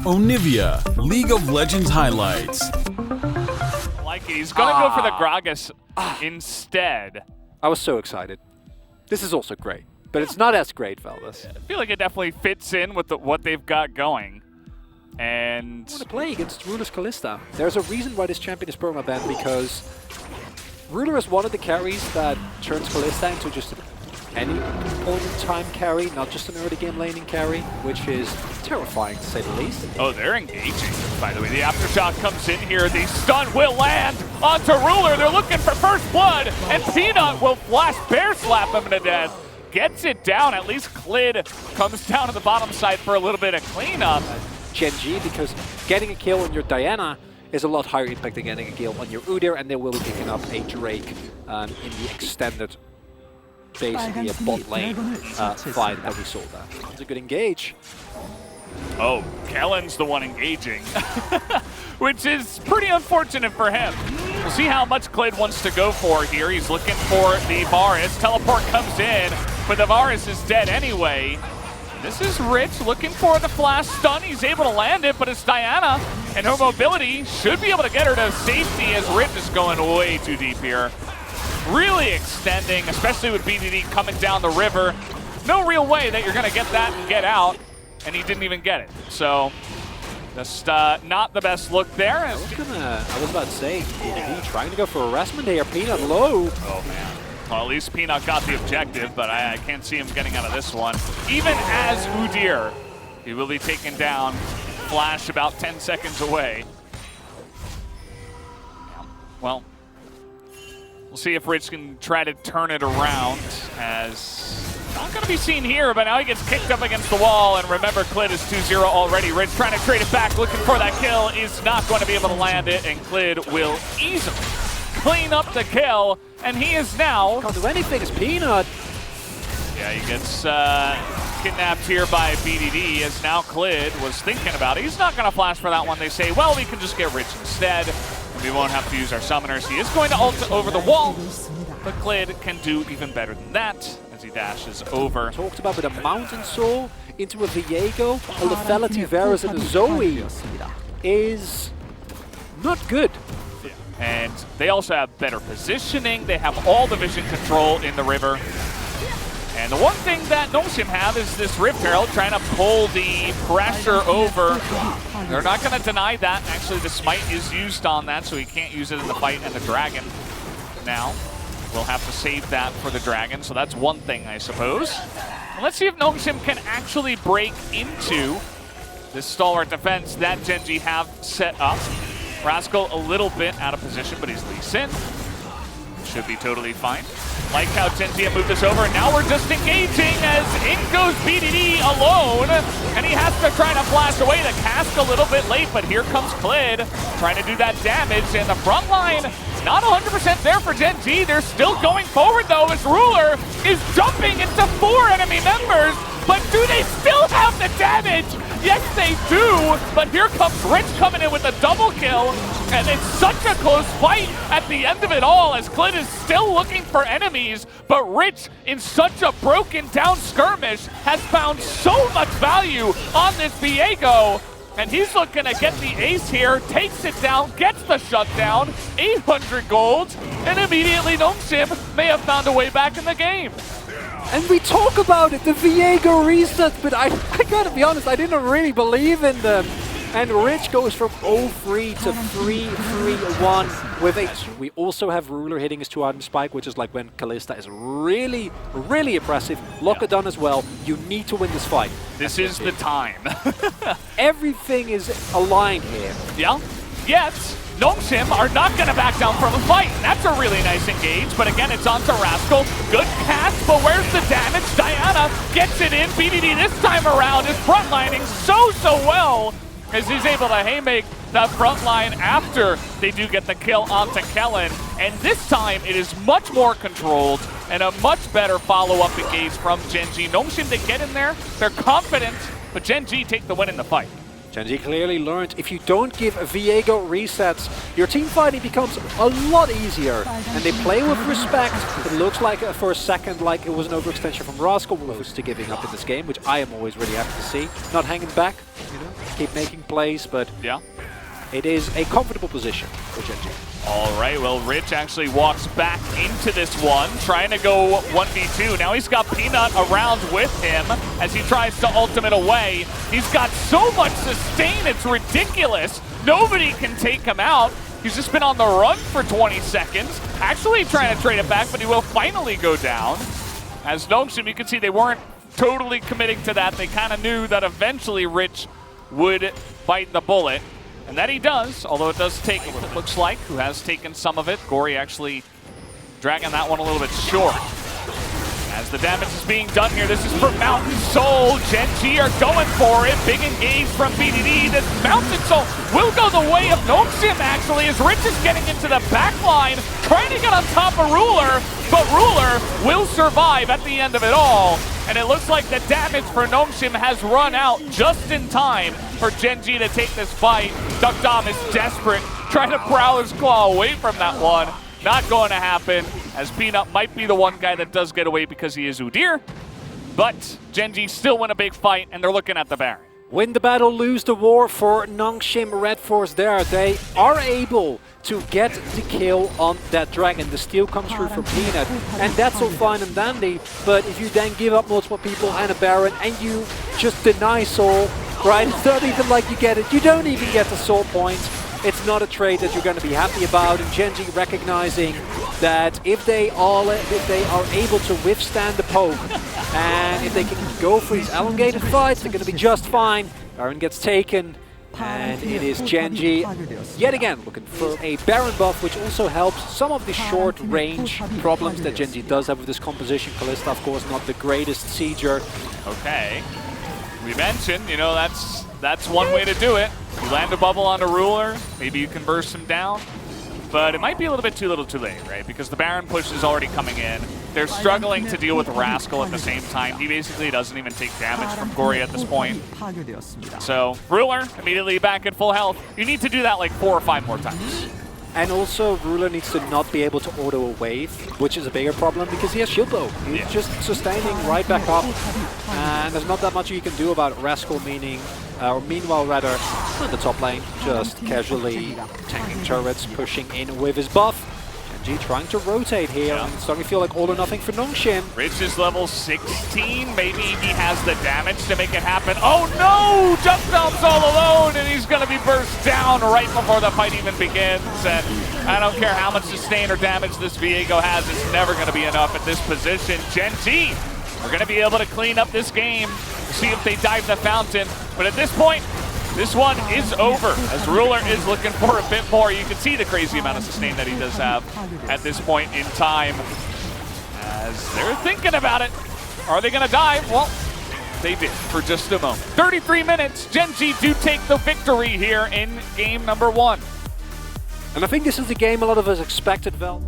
Onivia, League of Legends highlights. I like it. He's going to go for the Gragas instead. I was so excited. This is also great, but it's not as great, fellas. I feel like it definitely fits in with what they've got going. And I want to play against Ruler's Kalista. There's a reason why this champion is perma banned, because Ruler is one of the carries that turns Kalista into just any opponent time carry, not just an early game laning carry, which is terrifying to say the least. Oh, they're engaging, by the way. The aftershock comes in here. The stun will land onto Ruler. They're looking for first blood, and Peanut will flash bear slap him to death. Gets it down. At least Clid comes down to the bottom side for a little bit of cleanup. Gen G, because getting a kill on your Diana is a lot higher impact than getting a kill on your Udyr, and they will be picking up a Drake in the extended, basically a bot lane fight that we saw there. It's a good engage. Oh, Kellen's the one engaging, which is pretty unfortunate for him. We'll see how much Clid wants to go for here. He's looking for the Varus. Teleport comes in, but the Varus is dead anyway. This is Rich looking for the flash stun. He's able to land it, but it's Diana, and her mobility should be able to get her to safety as Rich is going way too deep here. Really extending, especially with BDD coming down the river. No real way that you're going to get that and get out, and he didn't even get it. So, just not the best look there. I was about to say, BDD trying to go for harassment here. Peanut low. Oh, man. Well, at least Peanut got the objective, but I can't see him getting out of this one. Even as Udyr, he will be taken down. Flash about 10 seconds away. Well, we'll see if Rich can try to turn it around, as not going to be seen here, but now he gets kicked up against the wall, and remember, Clid is 2-0 already. Rich trying to trade it back, looking for that kill, is not going to be able to land it, and Clid will easily clean up the kill, and he is now... Can't do anything, it's Peanut. Yeah, he gets kidnapped here by BDD, as now Clid was thinking about it. He's not going to flash for that one. They say, well, we can just get Rich instead. We won't have to use our summoners. He is going to ult over the wall, but Clid can do even better than that as he dashes over. Talked about with a Mountain Soul into a Viego, a Lethality Varus, and a Zoe is not good. And they also have better positioning. They have all the vision control in the river. And the one thing that Nongshim have is this Rift Herald trying to pull the pressure over. They're not going to deny that. Actually, the smite is used on that, so he can't use it in the fight. And the dragon now will have to save that for the dragon. So that's one thing, I suppose. And let's see if Nongshim can actually break into this stalwart defense that Gen G have set up. Rascal a little bit out of position, but he's Lee Sin. Should be totally fine. Like how Gen G moved us over, and now we're just engaging as in goes BDD alone, and he has to try to flash away the cask a little bit late, but here comes Clid trying to do that damage, and the front line not 100% there for Gen G. They're still going forward though, as Ruler is jumping into 4 enemy members, but do they still have the damage? Yes, they do, but here comes Rich coming in with a double kill, and it's such a close fight at the end of it all, as Clid is still looking for enemies, but Rich, in such a broken down skirmish, has found so much value on this Viego, and he's looking to get the ace here, takes it down, gets the shutdown, 800 gold, and immediately Nongshim may have found a way back in the game. And we talk about it, the Viego reset, but I gotta be honest, I didn't really believe in them. And Rich goes from 0-3 to 3-3-1 with a... We also have Ruler hitting his 2-item spike, which is like when Kalista is really, really impressive. Lockadon as well. You need to win this fight. This is the time. Everything is aligned here. Yeah. Yet, Nongshim are not going to back down from a fight. That's a really nice engage, but again, it's onto Rascal. Good cast, but where's the damage? Diana gets it in. BDD this time around is frontlining so well, as he's able to haymake the front line after they do get the kill onto Kellen. And this time, it is much more controlled and a much better follow-up engage from Gen G. Nongshim, they get in there, they're confident, but Gen G take the win in the fight. Gen G clearly learned if you don't give Viego resets, your team fighting becomes a lot easier. And they play with respect. It looks like for a second like it was an overextension from Rascal, close to giving up in this game, which I am always really happy to see. Not hanging back, you know. keep making plays, but yeah, it is a comfortable position for Genji. All right, well, Rich actually walks back into this one, trying to go 1v2. Now he's got Peanut around with him as he tries to ultimate away. He's got so much sustain, it's ridiculous. Nobody can take him out. He's just been on the run for 20 seconds. Actually trying to trade it back, but he will finally go down. As Nongshim, you can see they weren't totally committing to that. They kind of knew that eventually Rich would bite the bullet. And that he does, although it does take, it looks like, who has taken some of it. Gory actually dragging that one a little bit short. As the damage is being done here, this is for Mountain Soul. Genji are going for it. Big engage from BDD. This Mountain Soul will go the way of Nongshim, actually, as Rich is getting into the back line, trying to get on top of Ruler, but Ruler will survive at the end of it all. And it looks like the damage for Nongshim has run out just in time for Genji to take this fight. Duck Dom is desperate, trying to Prowler's Claw away from that one. Not going to happen, as Peanut might be the one guy that does get away because he is Udyr. But Genji still win a big fight, and they're looking at the Baron. Win the battle, lose the war for Nongshim RedForce there. They are able to get the kill on that dragon. The steal comes through from Peanut, and that's all fine and dandy. But if you then give up multiple people and a Baron, and you just deny Soul, right? It's not even like you get it. You don't even get the Soul points. It's not a trade that you're going to be happy about. And Genji recognizing that if they are able to withstand the poke, and if they can go for these elongated fights, they're going to be just fine. Baron gets taken, and it is Genji yet again looking for a Baron buff, which also helps some of the short range problems that Genji does have with this composition. Kalista, of course, not the greatest sieger. Okay, we mentioned, you know, that's one way to do it. You land a bubble on a Ruler, maybe you can burst him down. But it might be a little bit too little too late, right? Because the Baron push is already coming in. They're struggling to deal with Rascal at the same time. He basically doesn't even take damage from Gory at this point. So, Ruler, immediately back at full health. You need to do that like 4 or 5 more times. And also, Ruler needs to not be able to auto a wave, which is a bigger problem because he has shield bow. He's just sustaining right back up, and there's not that much you can do about it. Rascal meanwhile rather, on the top lane, just casually tanking turrets, pushing in with his buff. Genji trying to rotate here, and it's starting to feel like all or nothing for Nongshim. Rich is level 16, maybe he has the damage to make it happen. Oh no! Duck Dom's all alone, and he's gonna be burst down right before the fight even begins. And I don't care how much sustain or damage this Viego has, it's never gonna be enough at this position. Genji are gonna be able to clean up this game, see if they dive the fountain. But at this point, this one is over, as Ruler is looking for a bit more. You can see the crazy amount of sustain that he does have at this point in time. As they're thinking about it. Are they going to dive? Well, they did for just a moment. 33 minutes, Genji do take the victory here in game number 1. And I think this is the game a lot of us expected, Vel.